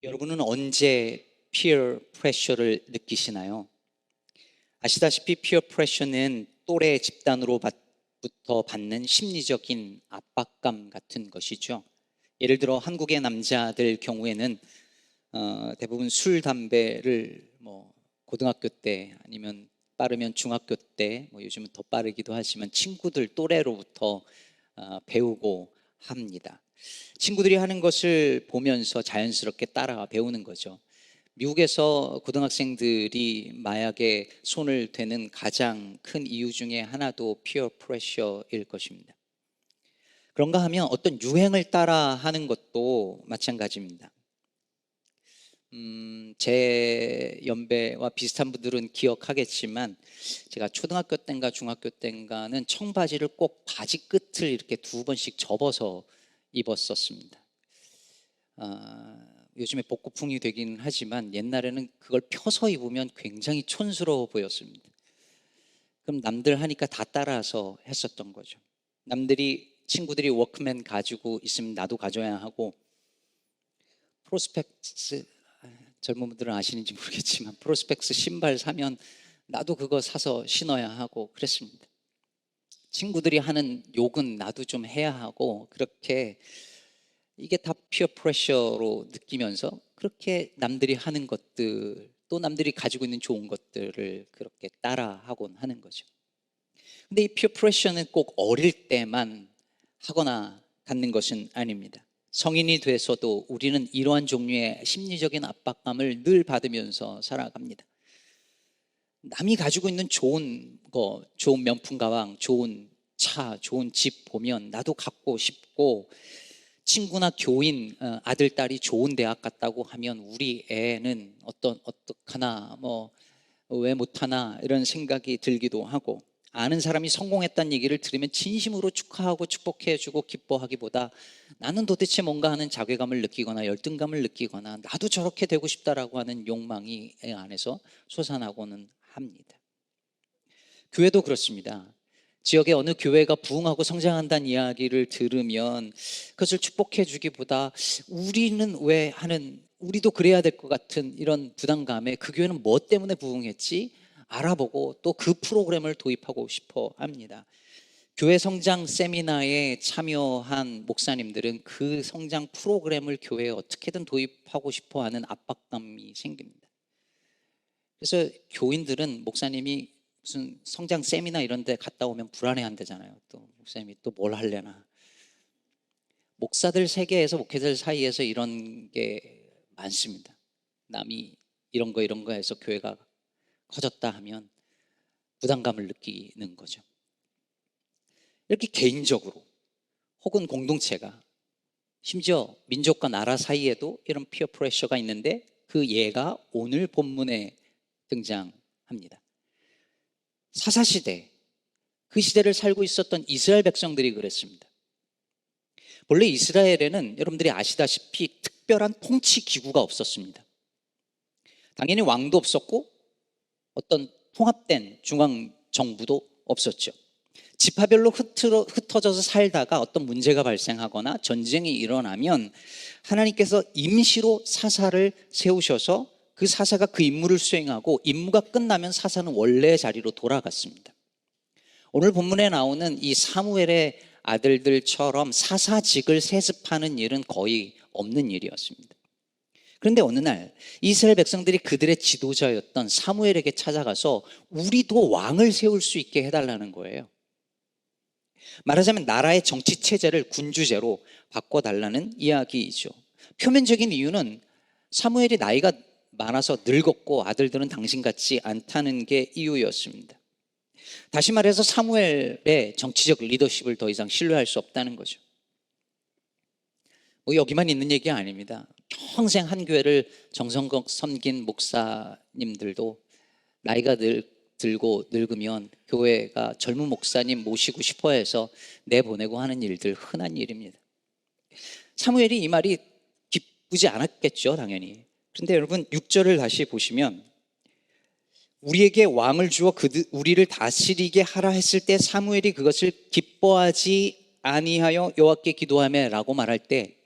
여러분은 언제 피어 프레셔를 느끼시나요? 아시다시피 피어 프레셔는 또래 집단으로부터 받는 심리적인 압박감 같은 것이죠. 예를 들어 한국의 남자들 경우에는 대부분 술, 담배를 고등학교 때 아니면 빠르면 중학교 때, 요즘은 더 빠르기도 하지만 친구들 또래로부터 배우고 합니다. 친구들이 하는 것을 보면서 자연스럽게 따라 배우는 거죠. 미국에서 고등학생들이 마약에 손을 대는 가장 큰 이유 중에 하나도 피어 프레셔일 것입니다. 그런가 하면 어떤 유행을 따라 하는 것도 마찬가지입니다. 제 연배와 비슷한 분들은 기억하겠지만 제가 초등학교 때인가 중학교 때인가는 청바지를 꼭 바지 끝을 이렇게 두 번씩 접어서 입었었습니다. 요즘에 복고풍이 되긴 하지만 옛날에는 그걸 펴서 입으면 굉장히 촌스러워 보였습니다. 그럼 남들 하니까 다 따라서 했었던 거죠. 친구들이 워크맨 가지고 있으면 나도 가져야 하고, 프로스펙스, 젊은 분들은 아시는지 모르겠지만 프로스펙스 신발 사면 나도 그거 사서 신어야 하고 그랬습니다. 친구들이 하는 욕은 나도 좀 해야 하고, 그렇게 이게 다 피어 프레셔로 느끼면서 그렇게 남들이 하는 것들, 또 남들이 가지고 있는 좋은 것들을 그렇게 따라하곤 하는 거죠. 근데 이 피어 프레셔는 꼭 어릴 때만 하거나 갖는 것은 아닙니다. 성인이 돼서도 우리는 이러한 종류의 심리적인 압박감을 늘 받으면서 살아갑니다. 남이 가지고 있는 좋은 거, 좋은 명품 가방, 좋은 차, 좋은 집 보면 나도 갖고 싶고, 친구나 교인 아들, 딸이 좋은 대학 갔다고 하면 우리 애는 어떡하나, 왜 못하나 이런 생각이 들기도 하고, 아는 사람이 성공했다는 얘기를 들으면 진심으로 축하하고 축복해주고 기뻐하기보다 나는 도대체 뭔가 하는 자괴감을 느끼거나 열등감을 느끼거나 나도 저렇게 되고 싶다라고 하는 욕망이 애 안에서 솟아나고는 합니다. 교회도 그렇습니다. 지역의 어느 교회가 부흥하고 성장한다는 이야기를 들으면 그것을 축복해 주기보다 우리도 그래야 될 것 같은 이런 부담감에 그 교회는 뭐 때문에 부흥했지? 알아보고 또 그 프로그램을 도입하고 싶어 합니다. 교회 성장 세미나에 참여한 목사님들은 그 성장 프로그램을 교회에 어떻게든 도입하고 싶어 하는 압박감이 생깁니다. 그래서 교인들은 목사님이 무슨 성장 세미나 이런 데 갔다 오면 불안해한대잖아요. 또 목사님이 또 뭘 하려나. 목사들 세계에서, 목회자들 사이에서 이런 게 많습니다. 남이 이런 거 해서 교회가 커졌다 하면 부담감을 느끼는 거죠. 이렇게 개인적으로 혹은 공동체가, 심지어 민족과 나라 사이에도 이런 피어 프레셔가 있는데 그 예가 오늘 본문에 등장합니다. 사사시대, 그 시대를 살고 있었던 이스라엘 백성들이 그랬습니다. 본래 이스라엘에는 여러분들이 아시다시피 특별한 통치 기구가 없었습니다. 당연히 왕도 없었고 어떤 통합된 중앙정부도 없었죠. 지파별로 흩어져서 살다가 어떤 문제가 발생하거나 전쟁이 일어나면 하나님께서 임시로 사사를 세우셔서 그 사사가 그 임무를 수행하고 임무가 끝나면 사사는 원래 자리로 돌아갔습니다. 오늘 본문에 나오는 이 사무엘의 아들들처럼 사사직을 세습하는 일은 거의 없는 일이었습니다. 그런데 어느 날 이스라엘 백성들이 그들의 지도자였던 사무엘에게 찾아가서 우리도 왕을 세울 수 있게 해달라는 거예요. 말하자면 나라의 정치 체제를 군주제로 바꿔달라는 이야기이죠. 표면적인 이유는 사무엘이 나이가 많아서 늙었고 아들들은 당신 같지 않다는 게 이유였습니다. 다시 말해서 사무엘의 정치적 리더십을 더 이상 신뢰할 수 없다는 거죠. 여기만 있는 얘기 아닙니다. 평생 한 교회를 정성껏 섬긴 목사님들도 나이가 들고 늙으면 교회가 젊은 목사님 모시고 싶어 해서 내보내고 하는 일들 흔한 일입니다. 사무엘이 이 말이 기쁘지 않았겠죠, 당연히. 그런데 여러분 6절을 다시 보시면 우리에게 왕을 주어 우리를 다스리게 하라 했을 때 사무엘이 그것을 기뻐하지 아니하여 여호와께 기도하며 라고 말할 때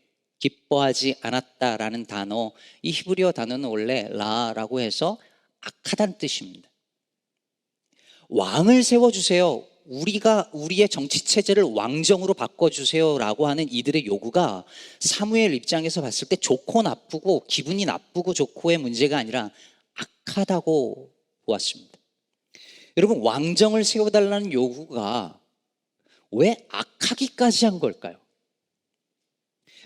기뻐하지 않았다라는 단어, 이 히브리어 단어는 원래 라라고 해서 악하다는 뜻입니다. 왕을 세워주세요. 우리의 정치 체제를 왕정으로 바꿔주세요라고 하는 이들의 요구가 사무엘 입장에서 봤을 때 좋고 나쁘고, 기분이 나쁘고 좋고의 문제가 아니라 악하다고 보았습니다. 여러분, 왕정을 세워달라는 요구가 왜 악하기까지 한 걸까요?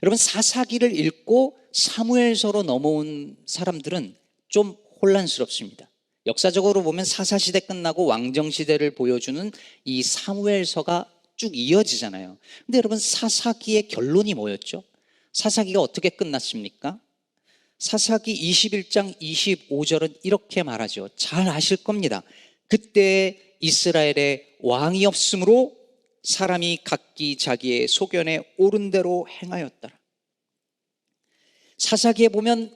여러분, 사사기를 읽고 사무엘서로 넘어온 사람들은 좀 혼란스럽습니다. 역사적으로 보면 사사시대 끝나고 왕정시대를 보여주는 이 사무엘서가 쭉 이어지잖아요. 근데 여러분, 사사기의 결론이 뭐였죠? 사사기가 어떻게 끝났습니까? 사사기 21장 25절은 이렇게 말하죠. 잘 아실 겁니다. 그때 이스라엘에 왕이 없으므로 사람이 각기 자기의 소견에 옳은 대로 행하였더라. 사사기에 보면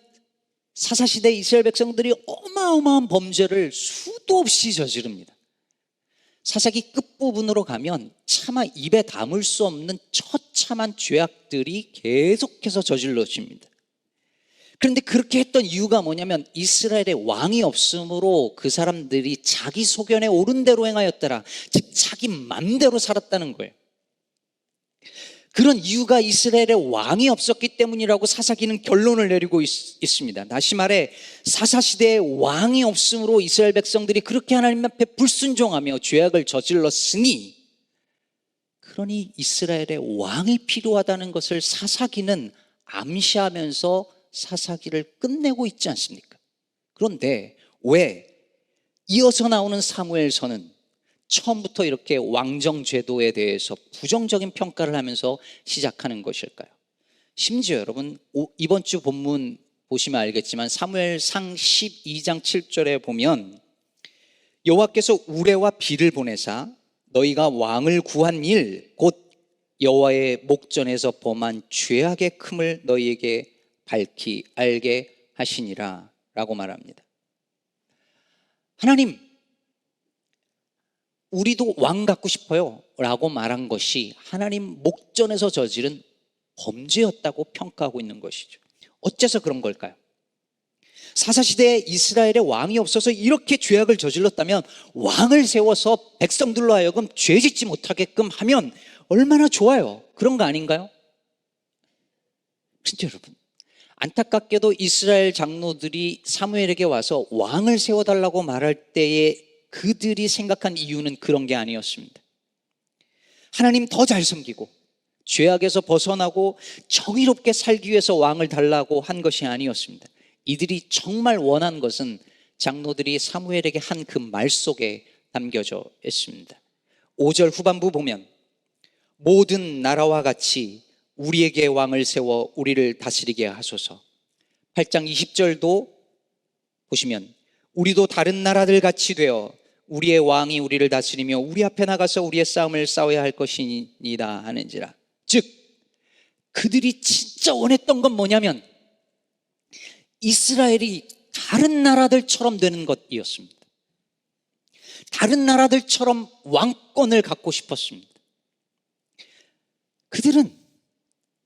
사사시대 이스라엘 백성들이 어마어마한 범죄를 수도 없이 저지릅니다. 사사기 끝부분으로 가면 차마 입에 담을 수 없는 처참한 죄악들이 계속해서 저질러집니다. 그런데 그렇게 했던 이유가 뭐냐면 이스라엘에 왕이 없으므로 그 사람들이 자기 소견에 옳은 대로 행하였더라. 즉 자기 맘대로 살았다는 거예요. 그런 이유가 이스라엘에 왕이 없었기 때문이라고 사사기는 결론을 내리고 있습니다. 다시 말해 사사시대에 왕이 없으므로 이스라엘 백성들이 그렇게 하나님 앞에 불순종하며 죄악을 저질렀으니, 그러니 이스라엘에 왕이 필요하다는 것을 사사기는 암시하면서 사사기를 끝내고 있지 않습니까? 그런데 왜 이어서 나오는 사무엘서는 처음부터 이렇게 왕정 제도에 대해서 부정적인 평가를 하면서 시작하는 것일까요? 심지어 여러분, 이번 주 본문 보시면 알겠지만 사무엘상 12장 7절에 보면 여호와께서 우레와 비를 보내사 너희가 왕을 구한 일 곧 여호와의 목전에서 범한 죄악의 큼을 너희에게 밝히 알게 하시니라 라고 말합니다. 하나님, 우리도 왕 갖고 싶어요 라고 말한 것이 하나님 목전에서 저지른 범죄였다고 평가하고 있는 것이죠. 어째서 그런 걸까요? 사사시대에 이스라엘에 왕이 없어서 이렇게 죄악을 저질렀다면 왕을 세워서 백성들로 하여금 죄짓지 못하게끔 하면 얼마나 좋아요. 그런 거 아닌가요? 진짜 여러분, 안타깝게도 이스라엘 장로들이 사무엘에게 와서 왕을 세워달라고 말할 때에 그들이 생각한 이유는 그런 게 아니었습니다. 하나님 더 잘 섬기고 죄악에서 벗어나고 정의롭게 살기 위해서 왕을 달라고 한 것이 아니었습니다. 이들이 정말 원한 것은 장로들이 사무엘에게 한 그 말 속에 담겨져 있습니다. 5절 후반부 보면 모든 나라와 같이 우리에게 왕을 세워 우리를 다스리게 하소서. 8장 20절도 보시면 우리도 다른 나라들 같이 되어 우리의 왕이 우리를 다스리며 우리 앞에 나가서 우리의 싸움을 싸워야 할 것이니이다 하는지라. 즉 그들이 진짜 원했던 건 뭐냐면 이스라엘이 다른 나라들처럼 되는 것이었습니다. 다른 나라들처럼 왕권을 갖고 싶었습니다. 그들은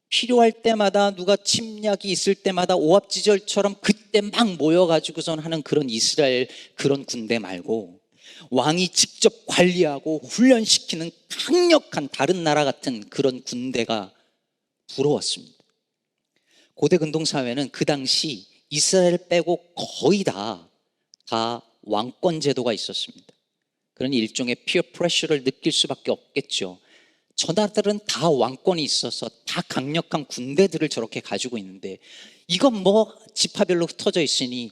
필요할 때마다 누가 침략이 있을 때마다 오합지졸처럼 그때 막 모여가지고선 하는 그런 이스라엘 그런 군대 말고 왕이 직접 관리하고 훈련시키는 강력한 다른 나라 같은 그런 군대가 부러웠습니다. 고대 근동사회는 그 당시 이스라엘 빼고 거의 다 왕권 제도가 있었습니다. 그런 일종의 피어 프레셔를 느낄 수밖에 없겠죠. 저 나라들은 다 왕권이 있어서 다 강력한 군대들을 저렇게 가지고 있는데 이건 뭐 지파별로 흩어져 있으니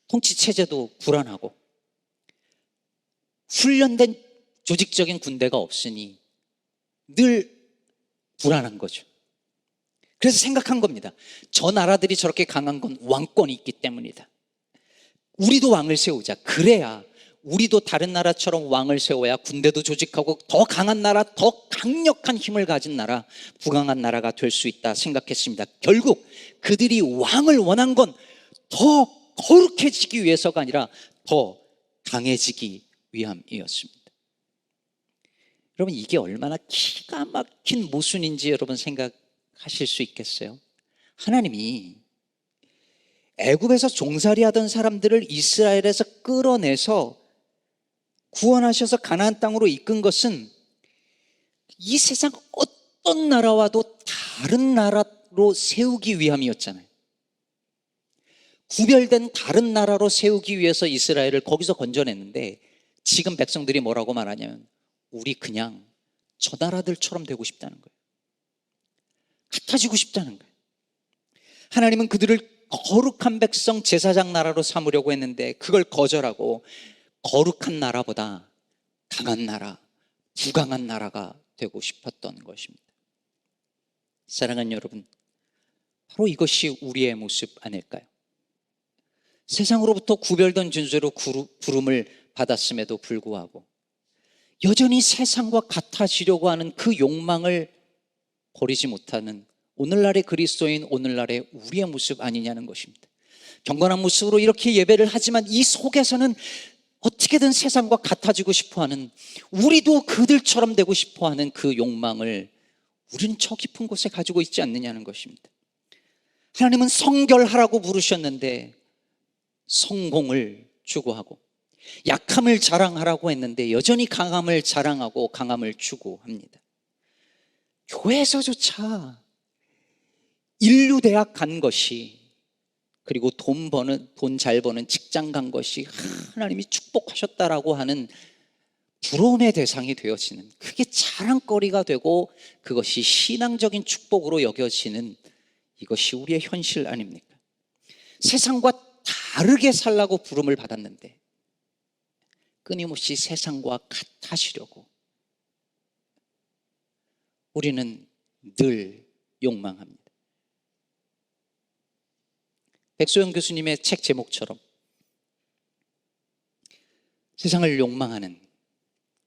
통치 체제도 불안하고 훈련된 조직적인 군대가 없으니 늘 불안한 거죠. 그래서 생각한 겁니다. 저 나라들이 저렇게 강한 건 왕권이 있기 때문이다. 우리도 왕을 세우자. 그래야 우리도 다른 나라처럼 왕을 세워야 군대도 조직하고 더 강한 나라, 더 강력한 힘을 가진 나라, 부강한 나라가 될 수 있다 생각했습니다. 결국 그들이 왕을 원한 건 더 거룩해지기 위해서가 아니라 더 강해지기 위함이었습니다. 여러분, 이게 얼마나 기가 막힌 모순인지 여러분 생각을 생각하실 수 있겠어요? 하나님이 애굽에서 종살이 하던 사람들을 이스라엘에서 끌어내서 구원하셔서 가나안 땅으로 이끈 것은 이 세상 어떤 나라와도 다른 나라로 세우기 위함이었잖아요. 구별된 다른 나라로 세우기 위해서 이스라엘을 거기서 건져냈는데, 지금 백성들이 뭐라고 말하냐면 우리 그냥 저 나라들처럼 되고 싶다는 거예요. 같아지고 싶다는 거예요. 하나님은 그들을 거룩한 백성 제사장 나라로 삼으려고 했는데 그걸 거절하고 거룩한 나라보다 강한 나라, 부강한 나라가 되고 싶었던 것입니다. 사랑하는 여러분, 바로 이것이 우리의 모습 아닐까요? 세상으로부터 구별된 존재로 부름을 받았음에도 불구하고 여전히 세상과 같아지려고 하는 그 욕망을 버리지 못하는 오늘날의 그리스도인, 오늘날의 우리의 모습 아니냐는 것입니다. 경건한 모습으로 이렇게 예배를 하지만 이 속에서는 어떻게든 세상과 같아지고 싶어하는, 우리도 그들처럼 되고 싶어하는 그 욕망을 우리는 저 깊은 곳에 가지고 있지 않느냐는 것입니다. 하나님은 성결하라고 부르셨는데 성공을 추구하고, 약함을 자랑하라고 했는데 여전히 강함을 자랑하고 강함을 추구합니다. 교회에서조차 인류대학 간 것이, 그리고 돈 잘 버는 직장 간 것이 하나님이 축복하셨다라고 하는 부러움의 대상이 되어지는, 그게 자랑거리가 되고 그것이 신앙적인 축복으로 여겨지는, 이것이 우리의 현실 아닙니까? 세상과 다르게 살라고 부름을 받았는데 끊임없이 세상과 같아지려고 우리는 늘 욕망합니다. 백소영 교수님의 책 제목처럼 세상을 욕망하는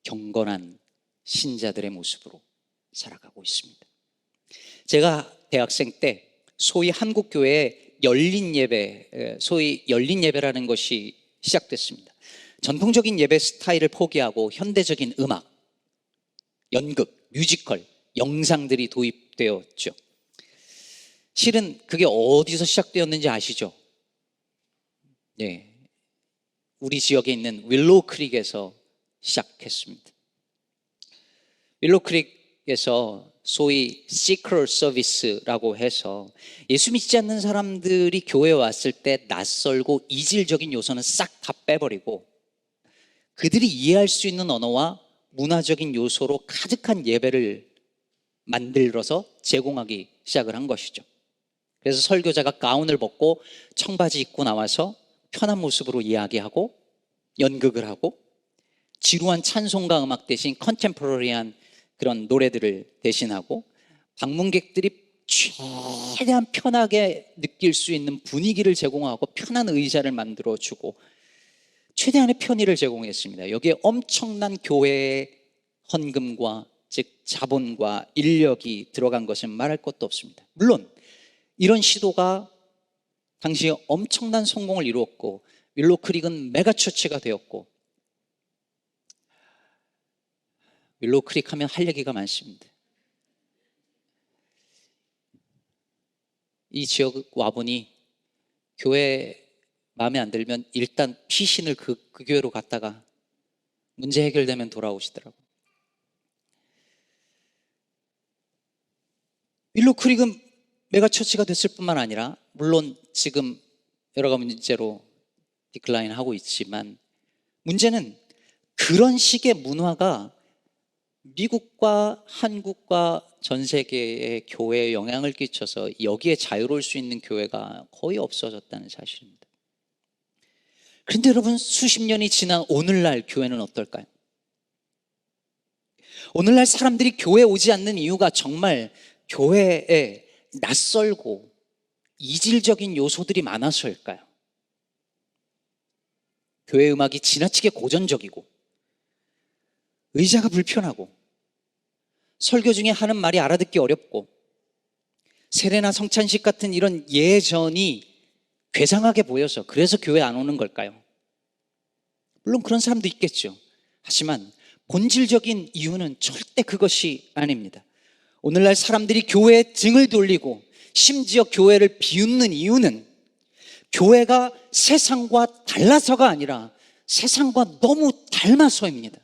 경건한 신자들의 모습으로 살아가고 있습니다. 제가 대학생 때 소위 한국교회에 열린 예배, 소위 열린 예배라는 것이 시작됐습니다. 전통적인 예배 스타일을 포기하고 현대적인 음악, 연극, 뮤지컬, 영상들이 도입되었죠. 실은 그게 어디서 시작되었는지 아시죠? 네, 우리 지역에 있는 윌로우 크릭에서 시작했습니다. 윌로우 크릭에서 소위 시크릿 서비스라고 해서 예수 믿지 않는 사람들이 교회에 왔을 때 낯설고 이질적인 요소는 싹 다 빼버리고 그들이 이해할 수 있는 언어와 문화적인 요소로 가득한 예배를 만들어서 제공하기 시작을 한 것이죠. 그래서 설교자가 가운을 벗고 청바지 입고 나와서 편한 모습으로 이야기하고 연극을 하고 지루한 찬송가 음악 대신 컨템포러리한 그런 노래들을 대신하고 방문객들이 최대한 편하게 느낄 수 있는 분위기를 제공하고 편한 의자를 만들어주고 최대한의 편의를 제공했습니다. 여기에 엄청난 교회의 헌금과 즉 자본과 인력이 들어간 것은 말할 것도 없습니다. 물론 이런 시도가 당시에 엄청난 성공을 이루었고 윌로우 크릭은 메가처치가 되었고, 윌로우 크릭 하면 할 얘기가 많습니다. 이 지역 와보니 교회 마음에 안 들면 일단 피신을 그 교회로 갔다가 문제 해결되면 돌아오시더라고요. 윌로우 크릭은 메가처치가 됐을 뿐만 아니라 물론 지금 여러 가지 문제로 디클라인 하고 있지만 문제는 그런 식의 문화가 미국과 한국과 전 세계의 교회에 영향을 끼쳐서 여기에 자유로울 수 있는 교회가 거의 없어졌다는 사실입니다. 그런데 여러분, 수십 년이 지난 오늘날 교회는 어떨까요? 오늘날 사람들이 교회에 오지 않는 이유가 정말 교회에 낯설고 이질적인 요소들이 많아서일까요? 교회 음악이 지나치게 고전적이고 의자가 불편하고 설교 중에 하는 말이 알아듣기 어렵고 세례나 성찬식 같은 이런 예전이 괴상하게 보여서 그래서 교회 안 오는 걸까요? 물론 그런 사람도 있겠죠. 하지만 본질적인 이유는 절대 그것이 아닙니다. 오늘날 사람들이 교회에 등을 돌리고 심지어 교회를 비웃는 이유는 교회가 세상과 달라서가 아니라 세상과 너무 닮아서입니다.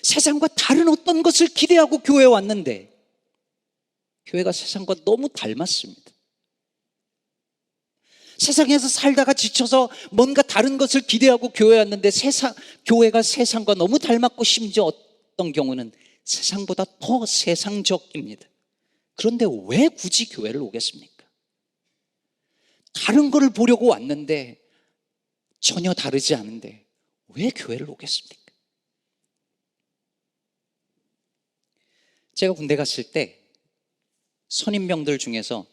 세상과 다른 어떤 것을 기대하고 교회에 왔는데 교회가 세상과 너무 닮았습니다. 세상에서 살다가 지쳐서 뭔가 다른 것을 기대하고 교회에 왔는데 교회가 세상과 너무 닮았고 심지어 어떤 경우는 세상보다 더 세상적입니다. 그런데 왜 굳이 교회를 오겠습니까? 다른 것을 보려고 왔는데 전혀 다르지 않은데 왜 교회를 오겠습니까? 제가 군대 갔을 때 선임병들 중에서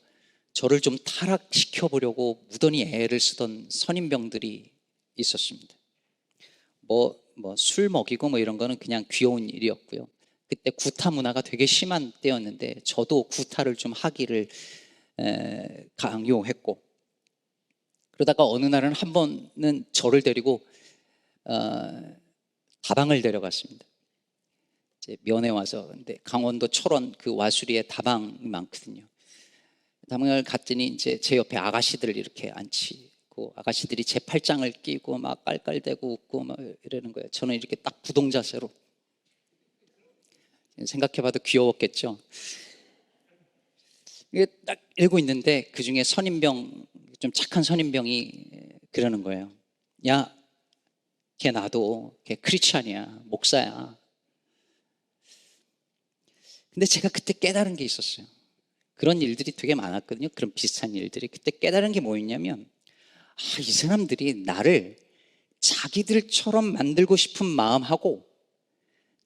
저를 좀 타락시켜 보려고 무던히 애를 쓰던 선임병들이 있었습니다. 술 먹이고 이런 거는 그냥 귀여운 일이었고요. 그때 구타 문화가 되게 심한 때였는데 저도 구타를 좀 하기를 강요했고, 그러다가 어느 날은 한 번은 저를 데리고 다방을 데려갔습니다. 이제 면회 와서. 근데 강원도 철원 그 와수리에 다방이 많거든요. 다방을 갔더니 이제 제 옆에 아가씨들을 이렇게 앉히고 아가씨들이 제 팔짱을 끼고 막 깔깔대고 웃고 막 이러는 거예요. 저는 이렇게 딱 부동 자세로. 생각해봐도 귀여웠겠죠. 이게 딱 읽고 있는데 그 중에 선임병, 좀 착한 선임병이 그러는 거예요. 야, 걔 나도 걔 크리스찬이야, 목사야. 근데 제가 그때 깨달은 게 있었어요. 그런 일들이 되게 많았거든요. 그런 비슷한 일들이. 그때 깨달은 게 뭐였냐면, 이 사람들이 나를 자기들처럼 만들고 싶은 마음하고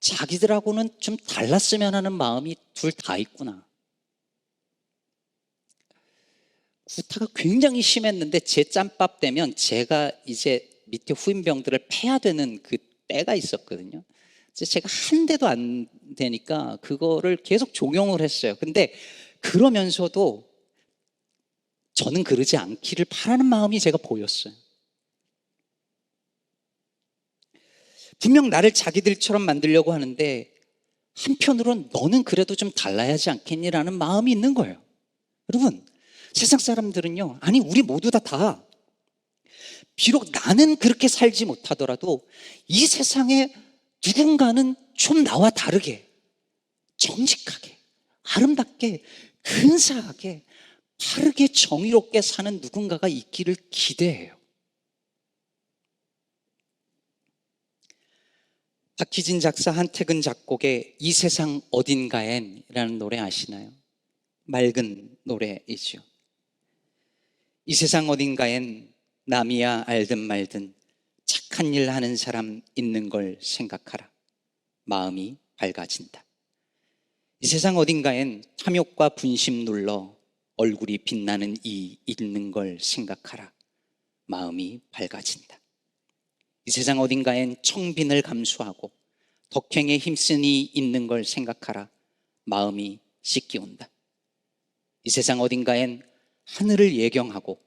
자기들하고는 좀 달랐으면 하는 마음이 둘 다 있구나. 구타가 굉장히 심했는데 제 짬밥 되면 제가 이제 밑에 후임병들을 패야 되는 그 때가 있었거든요. 제가 한 대도 안 되니까 그거를 계속 종용을 했어요. 근데 그러면서도 저는 그러지 않기를 바라는 마음이 제가 보였어요. 분명 나를 자기들처럼 만들려고 하는데 한편으로는 너는 그래도 좀 달라야 하지 않겠니라는 마음이 있는 거예요. 여러분, 세상 사람들은요, 아니 우리 모두 다 비록 나는 그렇게 살지 못하더라도 이 세상에 누군가는 좀 나와 다르게 정직하게 아름답게 근사하게 바르게 정의롭게 사는 누군가가 있기를 기대해요. 박희진 작사, 한태근 작곡의 이 세상 어딘가엔 이라는 노래 아시나요? 맑은 노래이죠. 이 세상 어딘가엔 남이야 알든 말든 착한 일 하는 사람 있는 걸 생각하라. 마음이 밝아진다. 이 세상 어딘가엔 탐욕과 분심 눌러 얼굴이 빛나는 이 있는 걸 생각하라. 마음이 밝아진다. 이 세상 어딘가엔 청빈을 감수하고 덕행에 힘쓰니 있는 걸 생각하라. 마음이 씻기온다. 이 세상 어딘가엔 하늘을 예경하고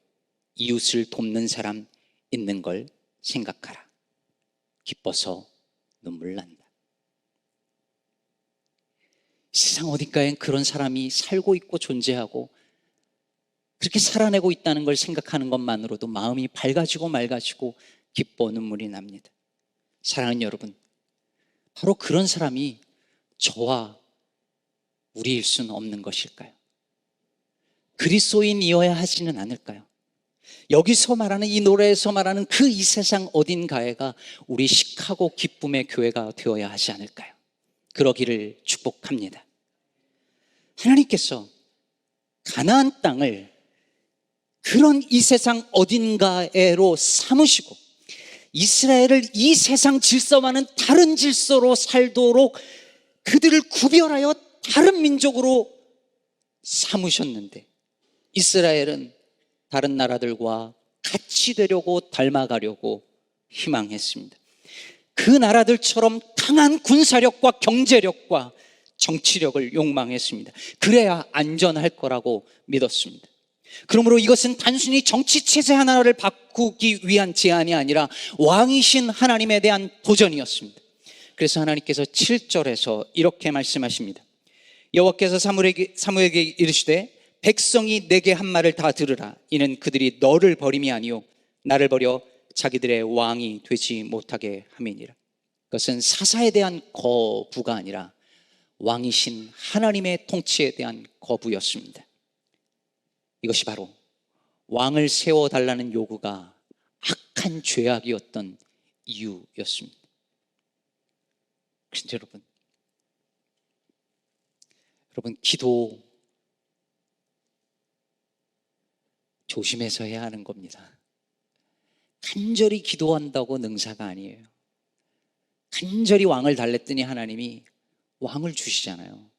이웃을 돕는 사람 있는 걸 생각하라. 기뻐서 눈물 난다. 이 세상 어딘가엔 그런 사람이 살고 있고 존재하고 그렇게 살아내고 있다는 걸 생각하는 것만으로도 마음이 밝아지고 맑아지고 기뻐 눈물이 납니다. 사랑하는 여러분, 바로 그런 사람이 저와 우리일 수는 없는 것일까요? 그리스도인이어야 하지는 않을까요? 여기서 말하는 이 노래에서 말하는 그 이 세상 어딘가에가 우리 시카고 기쁨의 교회가 되어야 하지 않을까요? 그러기를 축복합니다. 하나님께서 가나안 땅을 그런 이 세상 어딘가에로 삼으시고 이스라엘을 이 세상 질서와는 다른 질서로 살도록 그들을 구별하여 다른 민족으로 삼으셨는데 이스라엘은 다른 나라들과 같이 되려고 닮아가려고 희망했습니다. 그 나라들처럼 강한 군사력과 경제력과 정치력을 욕망했습니다. 그래야 안전할 거라고 믿었습니다. 그러므로 이것은 단순히 정치 체제 하나를 바꾸기 위한 제안이 아니라 왕이신 하나님에 대한 도전이었습니다. 그래서 하나님께서 7절에서 이렇게 말씀하십니다. 여호와께서 사무엘에게 이르시되 백성이 내게 한 말을 다 들으라. 이는 그들이 너를 버림이 아니요 나를 버려 자기들의 왕이 되지 못하게 함이니라. 그것은 사사에 대한 거부가 아니라 왕이신 하나님의 통치에 대한 거부였습니다. 이것이 바로 왕을 세워달라는 요구가 악한 죄악이었던 이유였습니다. 그런데 여러분 기도 조심해서 해야 하는 겁니다. 간절히 기도한다고 능사가 아니에요. 간절히 왕을 달랬더니 하나님이 왕을 주시잖아요.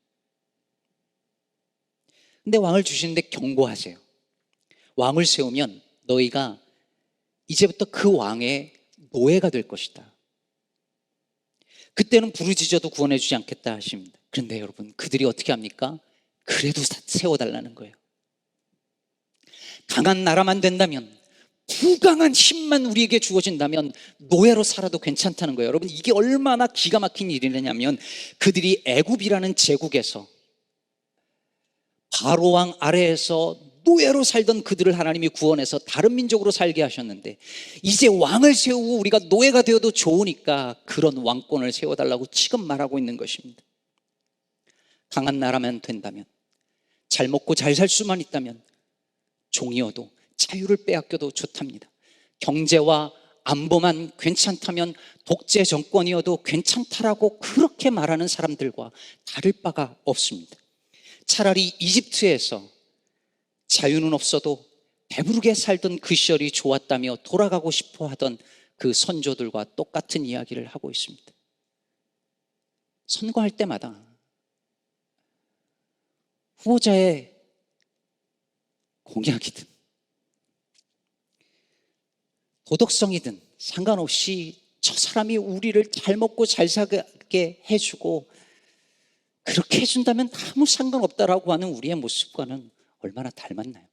근데 왕을 주시는데 경고하세요. 왕을 세우면 너희가 이제부터 그 왕의 노예가 될 것이다. 그때는 부르짖어도 구원해 주지 않겠다 하십니다. 그런데 여러분 그들이 어떻게 합니까? 그래도 세워달라는 거예요. 강한 나라만 된다면, 부강한 힘만 우리에게 주어진다면 노예로 살아도 괜찮다는 거예요. 여러분 이게 얼마나 기가 막힌 일이냐면, 그들이 애굽이라는 제국에서 바로 왕 아래에서 노예로 살던 그들을 하나님이 구원해서 다른 민족으로 살게 하셨는데, 이제 왕을 세우고 우리가 노예가 되어도 좋으니까 그런 왕권을 세워달라고 지금 말하고 있는 것입니다. 강한 나라만 된다면, 잘 먹고 잘 살 수만 있다면 종이어도 자유를 빼앗겨도 좋답니다. 경제와 안보만 괜찮다면 독재 정권이어도 괜찮다라고 그렇게 말하는 사람들과 다를 바가 없습니다. 차라리 이집트에서 자유는 없어도 배부르게 살던 그 시절이 좋았다며 돌아가고 싶어 하던 그 선조들과 똑같은 이야기를 하고 있습니다. 선거할 때마다 후보자의 공약이든 도덕성이든 상관없이 저 사람이 우리를 잘 먹고 잘 살게 해주고 그렇게 해준다면 아무 상관없다라고 하는 우리의 모습과는 얼마나 닮았나요?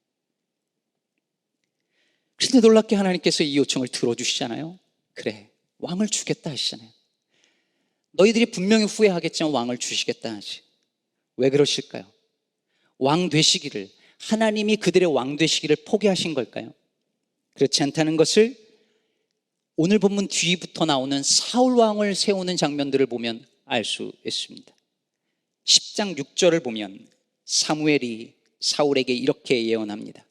그런데 놀랍게 하나님께서 이 요청을 들어주시잖아요. 그래, 왕을 주겠다 하시잖아요. 너희들이 분명히 후회하겠지만 왕을 주시겠다 하시. 왜 그러실까요? 왕 되시기를, 하나님이 그들의 왕 되시기를 포기하신 걸까요? 그렇지 않다는 것을 오늘 본문 뒤부터 나오는 사울 왕을 세우는 장면들을 보면 알 수 있습니다. 10장 6절을 보면 사무엘이 사울에게 이렇게 예언합니다.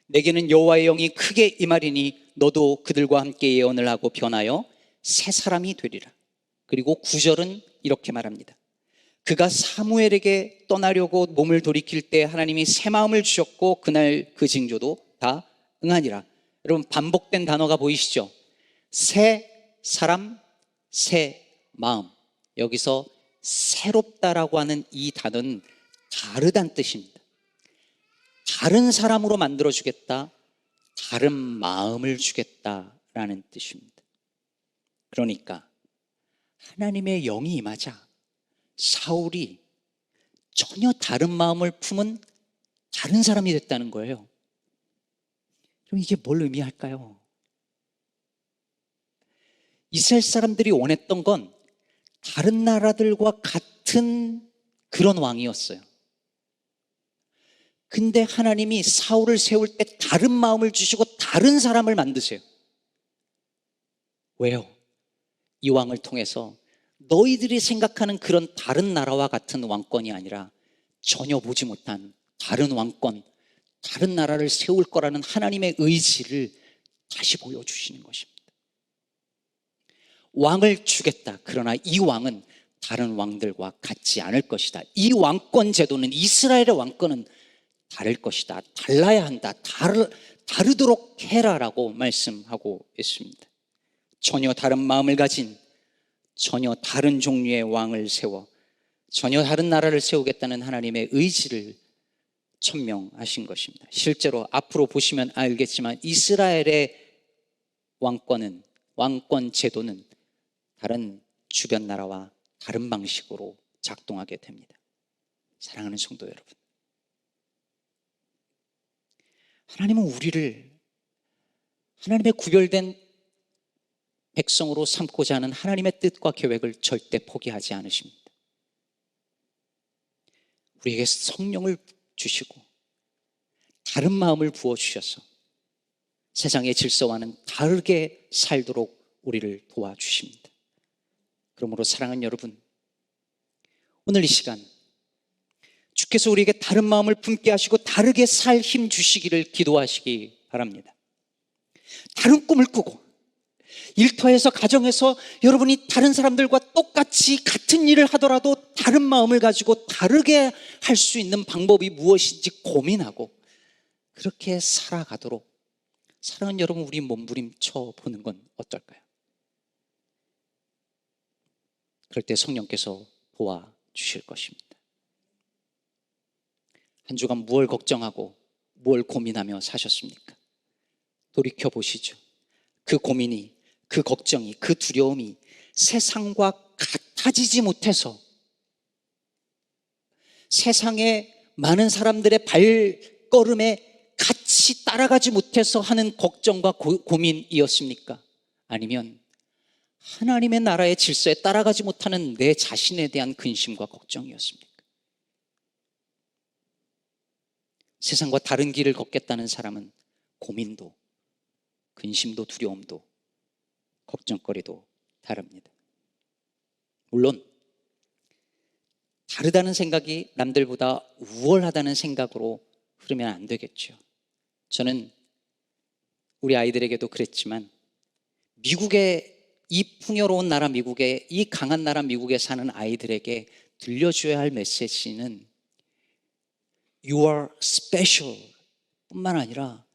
내게는 여호와의 영이 크게 임하리니 너도 그들과 함께 예언을 하고 변하여 새 사람이 되리라. 그리고 9절은 이렇게 말합니다. 그가 사무엘에게 떠나려고 몸을 돌이킬 때 하나님이 새 마음을 주셨고 그날 그 징조도 다 응하니라. 여러분 반복된 단어가 보이시죠? 새 사람, 새 마음. 여기서 새롭다라고 하는 이 단어는 다르다는 뜻입니다. 다른 사람으로 만들어주겠다, 다른 마음을 주겠다라는 뜻입니다. 그러니까 하나님의 영이 임하자 사울이 전혀 다른 마음을 품은 다른 사람이 됐다는 거예요. 그럼 이게 뭘 의미할까요? 이스라엘 사람들이 원했던 건 다른 나라들과 같은 그런 왕이었어요. 근데 하나님이 사울을 세울 때 다른 마음을 주시고 다른 사람을 만드세요. 왜요? 이 왕을 통해서 너희들이 생각하는 그런 다른 나라와 같은 왕권이 아니라 전혀 보지 못한 다른 왕권, 다른 나라를 세울 거라는 하나님의 의지를 다시 보여주시는 것입니다. 왕을 주겠다. 그러나 이 왕은 다른 왕들과 같지 않을 것이다. 이 왕권 제도는, 이스라엘의 왕권은 다를 것이다. 달라야 한다. 다르도록 해라라고 말씀하고 있습니다. 전혀 다른 마음을 가진, 전혀 다른 종류의 왕을 세워 전혀 다른 나라를 세우겠다는 하나님의 의지를 천명하신 것입니다. 실제로 앞으로 보시면 알겠지만 이스라엘의 왕권 제도는 다른 주변 나라와 다른 방식으로 작동하게 됩니다. 사랑하는 성도 여러분, 하나님은 우리를 하나님의 구별된 백성으로 삼고자 하는 하나님의 뜻과 계획을 절대 포기하지 않으십니다. 우리에게 성령을 주시고 다른 마음을 부어주셔서 세상의 질서와는 다르게 살도록 우리를 도와주십니다. 그러므로 사랑하는 여러분, 오늘 이 시간 주께서 우리에게 다른 마음을 품게 하시고 다르게 살 힘 주시기를 기도하시기 바랍니다. 다른 꿈을 꾸고 일터에서, 가정에서 여러분이 다른 사람들과 똑같이 같은 일을 하더라도 다른 마음을 가지고 다르게 할 수 있는 방법이 무엇인지 고민하고 그렇게 살아가도록 사랑하는 여러분, 우리 몸부림쳐 보는 건 어떨까요? 그럴 때 성령께서 도와주실 것입니다. 한 주간 무엇을 걱정하고 무엇을 고민하며 사셨습니까? 돌이켜 보시죠. 그 고민이, 그 걱정이, 그 두려움이 세상과 같아지지 못해서 세상의 많은 사람들의 발걸음에 같이 따라가지 못해서 하는 걱정과 고민이었습니까? 아니면 하나님의 나라의 질서에 따라가지 못하는 내 자신에 대한 근심과 걱정이었습니까? 세상과 다른 길을 걷겠다는 사람은 고민도, 근심도, 두려움도, 걱정거리도 다릅니다. 물론 다르다는 생각이 남들보다 우월하다는 생각으로 흐르면 안 되겠죠. 저는 우리 아이들에게도 그랬지만 미국의 이 풍요로운 나라 미국에, 이 강한 나라 미국에 사는 아이들에게 들려줘야 할 메시지는 You are special 뿐만 아니라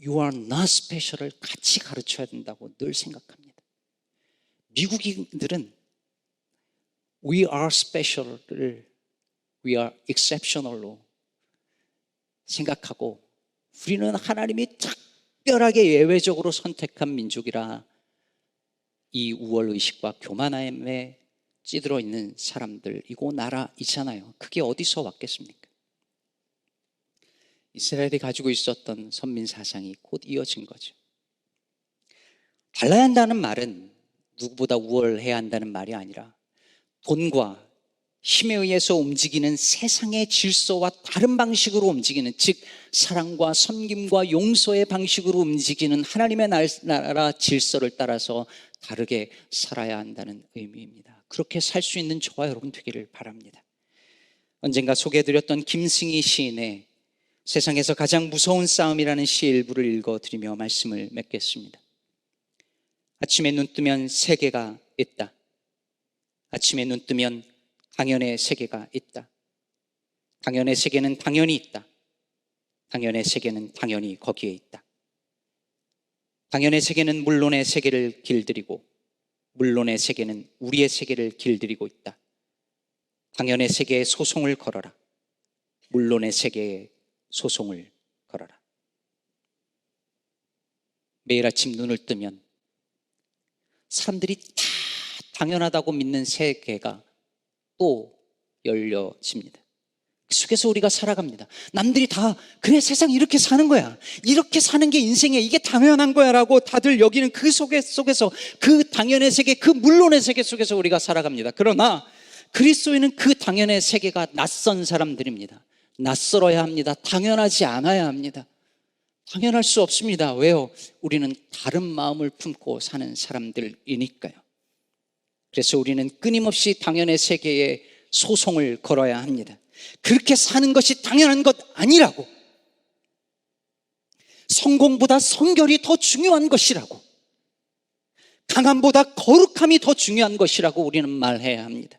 You are not special을 같이 가르쳐야 된다고 늘 생각합니다. 미국인들은 We are special을 We are exceptional로 생각하고 우리는 하나님이 특별하게 예외적으로 선택한 민족이라 이 우월의식과 교만함에 찌들어 있는 사람들이고 나라이잖아요. 그게 어디서 왔겠습니까? 이스라엘이 가지고 있었던 선민 사상이 곧 이어진 거죠. 달라야 한다는 말은 누구보다 우월해야 한다는 말이 아니라 돈과 힘에 의해서 움직이는 세상의 질서와 다른 방식으로 움직이는, 즉 사랑과 섬김과 용서의 방식으로 움직이는 하나님의 나라 질서를 따라서 다르게 살아야 한다는 의미입니다. 그렇게 살 수 있는 저와 여러분 되기를 바랍니다. 언젠가 소개해드렸던 김승희 시인의 세상에서 가장 무서운 싸움이라는 시 일부를 읽어드리며 말씀을 맺겠습니다. 아침에 눈 뜨면 세계가 있다. 아침에 눈 뜨면 당연의 세계가 있다. 당연의 세계는 당연히 있다. 당연의 세계는 당연히 거기에 있다. 당연의 세계는 물론의 세계를 길들이고 물론의 세계는 우리의 세계를 길들이고 있다. 당연의 세계에 소송을 걸어라. 물론의 세계에 소송을 걸어라. 매일 아침 눈을 뜨면 사람들이 다 당연하다고 믿는 세계가 또 열려집니다. 그 속에서 우리가 살아갑니다. 남들이 다 그래 세상 이렇게 사는 거야, 이렇게 사는 게 인생이야, 이게 당연한 거야 라고 다들 여기는 그 속에서 그 당연의 세계, 그 물론의 세계 속에서 우리가 살아갑니다. 그러나 그리스도인은 그 당연의 세계가 낯선 사람들입니다. 낯설어야 합니다. 당연하지 않아야 합니다. 당연할 수 없습니다. 왜요? 우리는 다른 마음을 품고 사는 사람들이니까요. 그래서 우리는 끊임없이 당연의 세계에 소송을 걸어야 합니다. 그렇게 사는 것이 당연한 것 아니라고, 성공보다 성결이 더 중요한 것이라고, 강함보다 거룩함이 더 중요한 것이라고 우리는 말해야 합니다.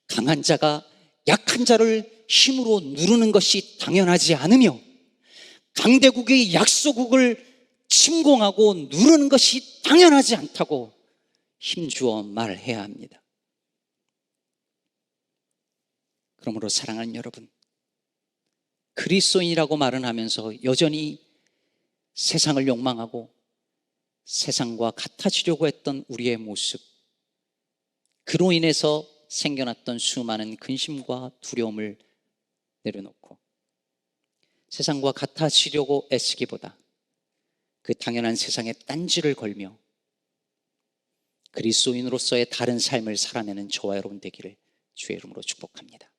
강한 자가 약한 자를 힘으로 누르는 것이 당연하지 않으며 강대국의 약소국을 침공하고 누르는 것이 당연하지 않다고 힘주어 말해야 합니다. 그러므로 사랑하는 여러분, 그리스도인이라고 말은 하면서 여전히 세상을 욕망하고 세상과 같아지려고 했던 우리의 모습, 그로 인해서 생겨났던 수많은 근심과 두려움을 내려놓고 세상과 같아지려고 애쓰기보다 그 당연한 세상에 딴지를 걸며 그리스도인으로서의 다른 삶을 살아내는 저와 여러분 되기를 주의 이름으로 축복합니다.